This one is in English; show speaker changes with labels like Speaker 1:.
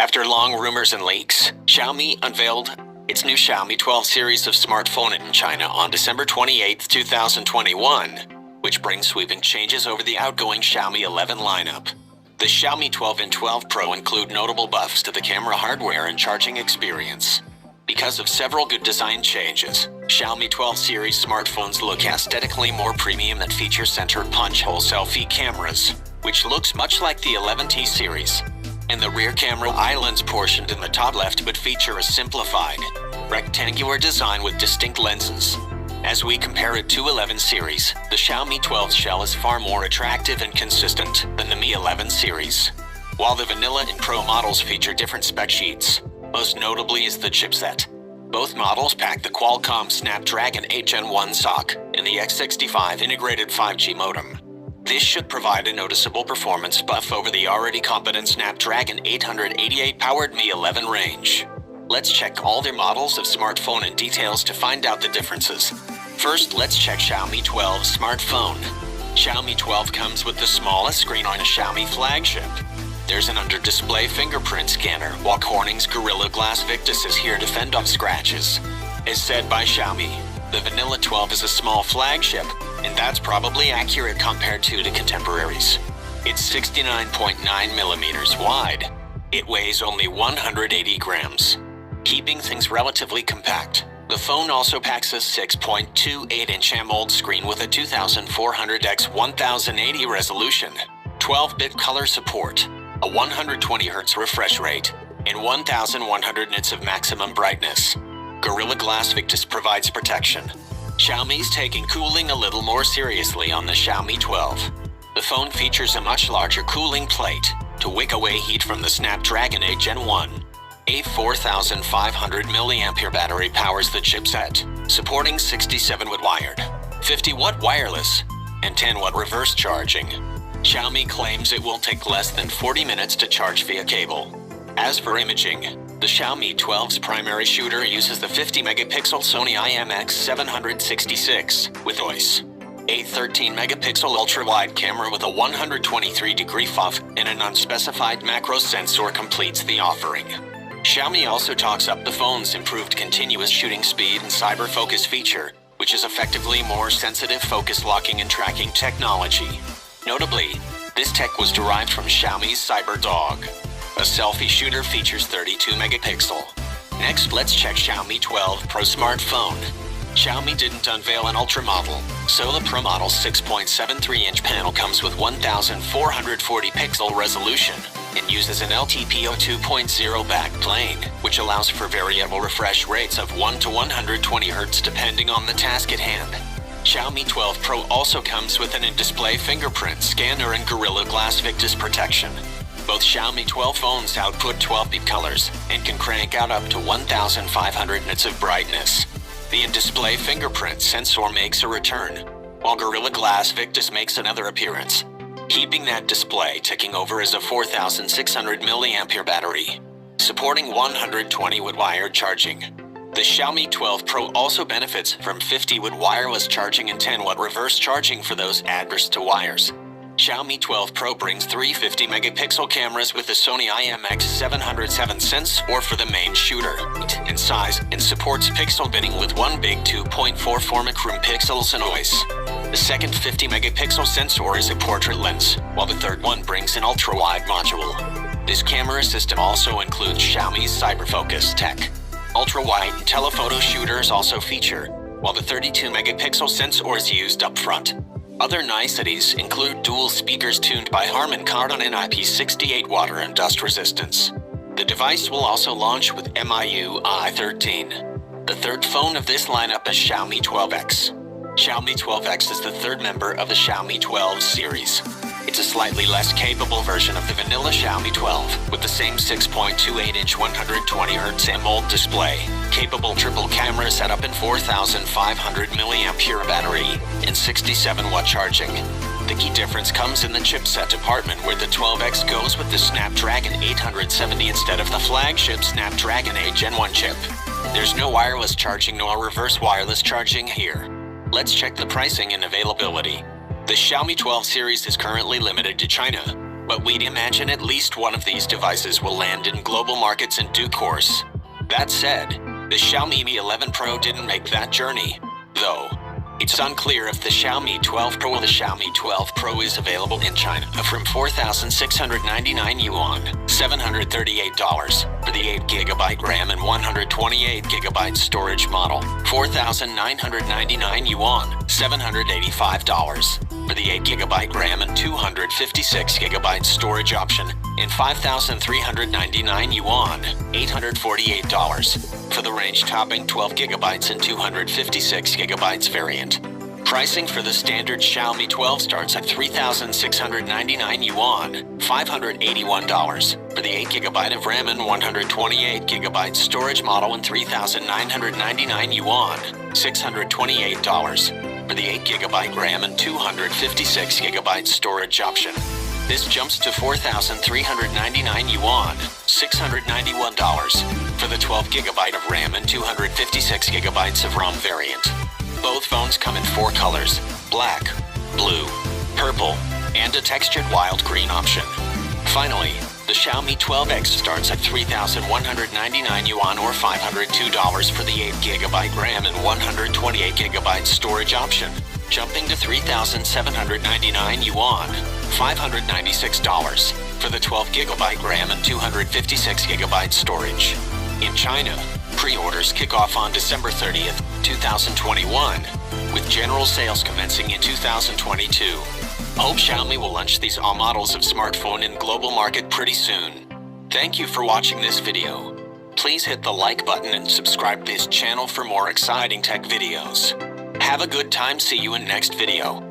Speaker 1: After long rumors and leaks, Xiaomi unveiled its new Xiaomi 12 series of smartphone in China on December 28, 2021, which brings sweeping changes over the outgoing Xiaomi 11 lineup. The Xiaomi 12 and 12 Pro include notable buffs to the camera hardware and charging experience. Because of several good design changes, Xiaomi 12 series smartphones look aesthetically more premium and feature center punch-hole selfie cameras, which looks much like the 11T series. In the rear camera islands portioned in the top left but feature a simplified, rectangular design with distinct lenses. As we compare it to 11 series, the Xiaomi 12 shell is far more attractive and consistent than the Mi 11 series. While the Vanilla and Pro models feature different spec sheets, most notably is the chipset. Both models pack the Qualcomm Snapdragon 8 Gen 1 SoC and the X65 integrated 5G modem. This should provide a noticeable performance buff over the already competent Snapdragon 888 powered Mi 11 range. Let's check all their models of smartphone and details to find out the differences. First, let's check Xiaomi 12 smartphone. Xiaomi 12 comes with the smallest screen on a Xiaomi flagship. There's an under-display fingerprint scanner, while Corning's Gorilla Glass Victus is here to fend off scratches. As said by Xiaomi, the Vanilla 12 is a small flagship, and that's probably accurate compared to the contemporaries. It's 69.9 millimeters wide. It weighs only 180 grams, keeping things relatively compact. The phone also packs a 6.28-inch AMOLED screen with a 2400x1080 resolution, 12-bit color support, a 120Hz refresh rate, and 1100 nits of maximum brightness. Gorilla Glass Victus provides protection. Xiaomi's taking cooling a little more seriously on the Xiaomi 12. The phone features a much larger cooling plate to wick away heat from the Snapdragon 8 Gen 1. A 4500 mAh battery powers the chipset, supporting 67-watt wired, 50-watt wireless, and 10-watt reverse charging. Xiaomi claims it will take less than 40 minutes to charge via cable. As for imaging, the Xiaomi 12's primary shooter uses the 50-megapixel Sony IMX766 with OIS, a 13-megapixel ultra-wide camera with a 123-degree FOV and an unspecified macro sensor completes the offering. Xiaomi also talks up the phone's improved continuous shooting speed and cyber focus feature, which is effectively more sensitive focus locking and tracking technology. Notably, this tech was derived from Xiaomi's CyberDog. A selfie shooter features 32 megapixel. Next, let's check Xiaomi 12 Pro smartphone. Xiaomi didn't unveil an Ultra model, so the Pro model's 6.73-inch panel comes with 1440 pixel resolution and uses an LTPO 2.0 backplane, which allows for variable refresh rates of 1 to 120 Hz depending on the task at hand. Xiaomi 12 Pro also comes with an in-display fingerprint scanner and Gorilla Glass Victus protection. Both Xiaomi 12 phones output 12-bit colors and can crank out up to 1500 nits of brightness. The in-display fingerprint sensor makes a return, while Gorilla Glass Victus makes another appearance, keeping that display ticking over as a 4600 mAh battery, supporting 120-watt wired charging. The Xiaomi 12 Pro also benefits from 50-watt wireless charging and 10-watt reverse charging for those adverse to wires. Xiaomi 12 Pro brings three 50-megapixel cameras with the Sony IMX707 sensor for the main shooter in size and supports pixel binning with one big 2.44 micron pixels and OIS. The second 50-megapixel sensor is a portrait lens, while the third one brings an ultra-wide module. This camera system also includes Xiaomi's CyberFocus tech. Ultra-wide and telephoto shooters also feature, while the 32-megapixel sensor is used up front. Other niceties include dual speakers tuned by Harman Kardon and IP68 water and dust resistance. The device will also launch with MIUI13. The third phone of this lineup is Xiaomi 12X. Xiaomi 12X is the third member of the Xiaomi 12 series. It's a slightly less capable version of the vanilla Xiaomi 12, with the same 6.28-inch 120Hz AMOLED display, capable triple camera setup and 4500 mAh battery, and 67-watt charging. The key difference comes in the chipset department, where the 12X goes with the Snapdragon 870 instead of the flagship Snapdragon 8 Gen 1 chip. There's no wireless charging nor reverse wireless charging here. Let's check the pricing and availability. The Xiaomi 12 series is currently limited to China, but we'd imagine at least one of these devices will land in global markets in due course. That said, the Xiaomi Mi 11 Pro didn't make that journey, though. It's unclear if the Xiaomi 12 Pro or the Xiaomi 12 Pro is available in China from 4,699 yuan, $738 for the 8GB RAM and 128GB storage model, 4,999 yuan, $785 for the 8GB RAM and 256GB storage option, and 5,399 yuan, $848 for the range-topping 12GB and 256GB variant. Pricing for the standard Xiaomi 12 starts at 3,699 yuan, $581 for the 8GB of RAM and 128GB storage model, and 3,999 yuan, $628 for the 8GB RAM and 256GB storage option. This jumps to 4,399 yuan, $691 for the 12GB of RAM and 256GB of ROM variant. Both phones come in 4 colors: black, blue, purple, and a textured wild green option. Finally, the Xiaomi 12X starts at 3,199 yuan or $502 for the 8GB RAM and 128GB storage option, jumping to 3,799 yuan, $596 for the 12GB RAM and 256GB storage. In China, pre-orders kick off on December 30th, 2021, with general sales commencing in 2022. Hope Xiaomi will launch these all models of smartphone in global market pretty soon. Thank you for watching this video. Please hit the like button and subscribe to this channel for more exciting tech videos. Have a good time. See you in next video.